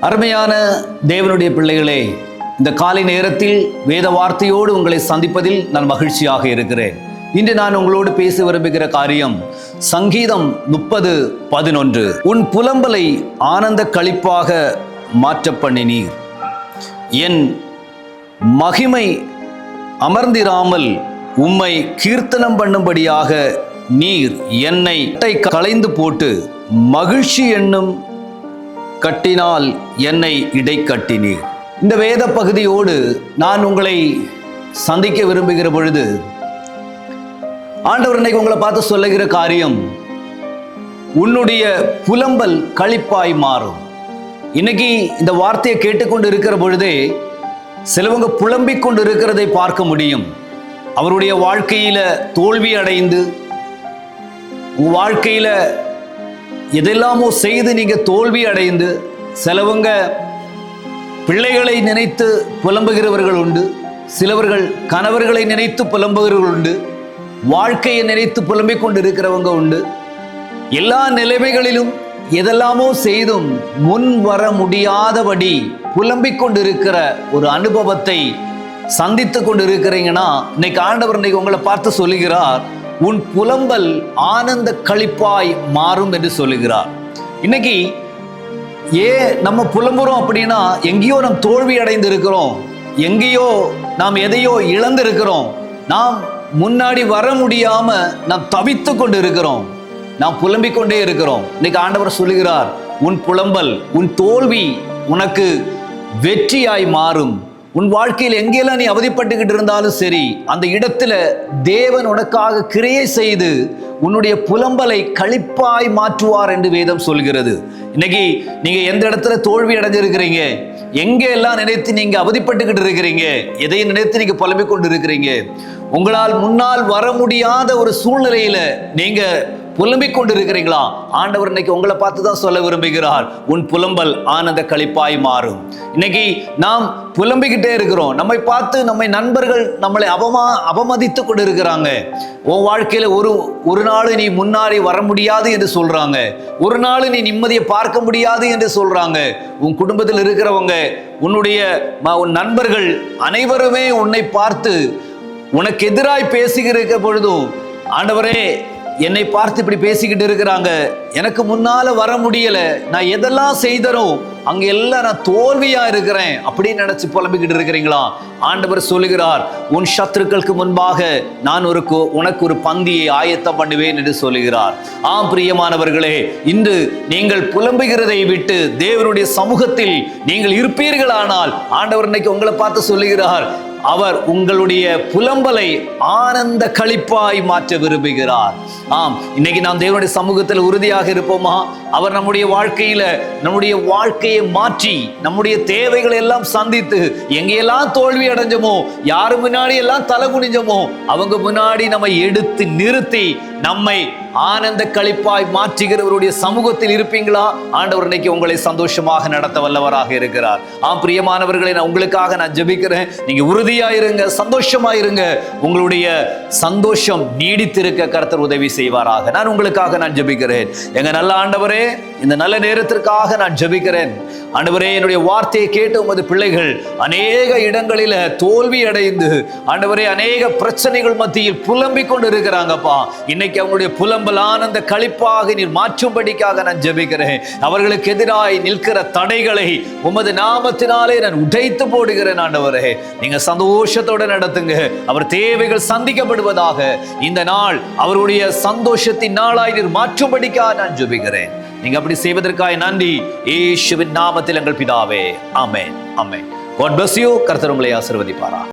அருமையான தேவனுடைய பிள்ளைகளே, இந்த காலை நேரத்தில் வேத வார்த்தையோடு உங்களை சந்திப்பதில் நான் மகிழ்ச்சியாக இருக்கிறேன். இன்று நான் உங்களோடு பேச விரும்புகிற காரியம் சங்கீதம் 30:11. உன் புலம்பலை ஆனந்த களிப்பாக மாற்ற பண்ணினீர், என் மகிமை அமர்ந்திராமல் உம்மை கீர்த்தனம் பண்ணும்படியாக நீர் என்னை களைந்து போட்டு மகிழ்ச்சி என்னும் கட்டினால் என்னை இடை கட்டினீர். இந்த வேத பகுதியோடு நான் உங்களை சந்திக்க விரும்புகிற பொழுது ஆண்டவர் இன்னைக்கு உங்களை பார்த்து சொல்லுகிற காரியம், உன்னுடைய புலம்பல் களிப்பாய் மாறும். இன்னைக்கு இந்த வார்த்தையை கேட்டுக்கொண்டு இருக்கிற பொழுதே சிலவங்க புலம்பிக் கொண்டு இருக்கிறதை பார்க்க முடியும். அவருடைய வாழ்க்கையில தோல்வி அடைந்து, உங்க வாழ்க்கையில எதெல்லாமோ செய்து நீங்க தோல்வி அடைந்து, சிலவங்க பிள்ளைகளை நினைத்து புலம்புகிறவர்கள் உண்டு, சிலவர்கள் கணவர்களை நினைத்து புலம்புகிறவர்கள் உண்டு, வாழ்க்கையை நினைத்து புலம்பிக் கொண்டு இருக்கிறவங்க உண்டு. எல்லா நிலைமைகளிலும் எதெல்லாமோ செய்தும் முன் வர முடியாதபடி புலம்பிக் கொண்டிருக்கிற ஒரு அனுபவத்தை சந்தித்து கொண்டு இருக்கிறீங்கன்னா, இன்னைக்கு ஆண்டவர் இன்னைக்கு உங்களை பார்த்து சொல்லுகிறார், உன் புலம்பல் ஆனந்த களிப்பாய் மாறும் என்று சொல்லுகிறார். இன்னைக்கு ஏன் நம்ம புலம்புறோம் அப்படின்னா, எங்கேயோ நாம் தோல்வி அடைந்து இருக்கிறோம், எங்கேயோ நாம் எதையோ இழந்து இருக்கிறோம், நாம் முன்னாடி வர முடியாம நாம் தவித்து கொண்டு இருக்கிறோம், நாம் புலம்பிக் கொண்டே இருக்கிறோம். இன்னைக்கு ஆண்டவர் சொல்லுகிறார், உன் புலம்பல், உன் தோல்வி உனக்கு வெற்றியாய் மாறும். உன் வாழ்க்கையில் எங்கெல்லாம் நீ அவதிப்பட்டுக்கிட்டு இருந்தாலும் சரி, அந்த இடத்துல தேவன் உனக்காக கிரியை செய்து உன்னுடைய புலம்பலை களிப்பாய் மாற்றுவார் என்று வேதம் சொல்கிறது. இன்னைக்கு நீங்க எந்த இடத்துல தோல்வி அடைஞ்சிருக்கிறீங்க, எங்க எல்லாம் நினைத்து நீங்க அவதிப்பட்டுக்கிட்டு இருக்கிறீங்க, எதையும் நினைத்து நீங்க புலம்பிக் கொண்டு இருக்கிறீங்க, உங்களால் முன்னால் வர முடியாத ஒரு சூழ்நிலையில நீங்க புலம்பிக் கொண்டு இருக்கிறீங்களா? ஆண்டவர் இன்னைக்கு உங்களை பார்த்து தான் சொல்ல விரும்புகிறார், உன் புலம்பல் ஆனந்த களிப்பாய் மாறும். இன்னைக்கு நாம் புலம்பிக்கிட்டே இருக்கிறோம், நம்மை பார்த்து நம்மை நண்பர்கள் நம்மளை அவமதித்து கொண்டு இருக்கிறாங்க. உன் வாழ்க்கையில ஒரு நாள் நீ முன்னாடி வர முடியாது என்று சொல்றாங்க, ஒரு நாள் நீ நிம்மதியை பார்க்க முடியாது என்று சொல்றாங்க. உன் குடும்பத்தில் இருக்கிறவங்க, உன் நண்பர்கள் அனைவருமே உன்னை பார்த்து உனக்கு எதிராய் பேசுகிற பொழுதும், ஆண்டவரே என்னை பார்த்து இப்படி பேசிக்கிட்டு இருக்கிறாங்க, எனக்கு முன்னால வர முடியல, நான் எதெல்லாம் செய்தனோ அங்க எல்லாம் நான் தோல்வியா இருக்கிறேன் அப்படின்னு நினைச்சு புலம்பிக்கிட்டு இருக்கிறீங்களா? ஆண்டவர் சொல்லுகிறார், உன் சத்துருக்களுக்கு முன்பாக நான் உனக்கு ஒரு பந்தியை ஆயத்தம் பண்ணுவேன் என்று சொல்லுகிறார். ஆம் பிரியமானவர்களே, இன்று நீங்கள் புலம்புகிறதை விட்டு தேவனுடைய சமூகத்தில் நீங்கள் இருப்பீர்களானால், ஆண்டவர் இன்னைக்கு உங்களை பார்த்து சொல்லுகிறார், அவர் உங்களுடைய புலம்பலை ஆனந்த களிப்பாய் மாற்ற விரும்புகிறார். ஆம், இன்னைக்கு நாம் தேவனுடைய சமூகத்தில் உறுதியாக இருப்போமா? அவர் நம்முடைய வாழ்க்கையை மாற்றி நம்முடைய தேவைகளை எல்லாம் சந்தித்து, எங்கெல்லாம் தோல்வி அடைஞ்சோமோ, யாரு முன்னாடி எல்லாம் தலை குனிஞ்சோமோ அவங்க முன்னாடி நம்மை எடுத்து நிறுத்தி நம்மை ஆனந்த களிப்பாய் மாற்றுகிறவருடைய சமூகத்தில் இருப்பீங்களா? ஆண்டவர் இன்னைக்கு உங்களை சந்தோஷமாக நடத்த வல்லவராக இருக்கிறார். ஆம் பிரியமானவர்களை, நான் உங்களுக்காக நான் ஜெபிக்கிறேன். நீங்க உறுதியா இருங்க, சந்தோஷமா இருங்க. உங்களுடைய சந்தோஷம் நீடித்திருக்க கர்த்தர் உதவி செய்வாராக. நான் உங்களுக்காக நான் ஜெபிக்கிறேன். எங்க நல்ல ஆண்டவரே, இந்த நல்ல நேரத்திற்காக நான் ஜெபிக்கிறேன். ஆண்டவரே, என்னுடைய வார்த்தையை கேட்டு உமது பிள்ளைகள் அநேக இடங்களில தோல்வி அடைந்து, ஆண்டவரே, அநேக பிரச்சனைகள் மத்தியில் புலம்பிக் கொண்டு இருக்கிறாங்கப்பா. இன்னைக்கு அவங்களுடைய புலம்பல் ஆனந்த களிப்பாக நீர் மாற்றும்படிக்காக நான் ஜெபிக்கிறேன். அவர்களுக்கு எதிராய் நிற்கிற தடைகளை உமது நாமத்தினாலே நான் உடைத்து போடுகிறேன். ஆண்டவரே, நீங்க சந்தோஷத்தோட நடத்துங்க. அவர் தேவைகள் சந்திக்கப்படுவதாக இந்த நாள் அவருடைய சந்தோஷத்தின் நாளாய் நீர் மாற்றும்படிக்காக நான் ஜெபிக்கிறேன். நீங்க அப்படி செய்வதற்காக நன்றி. இயேசுவின் நாமத்தில் எங்கள் பிதாவே, ஆமென், ஆமென். God bless you. கர்த்தர் உங்களை ஆசீர்வதிப்பாராக.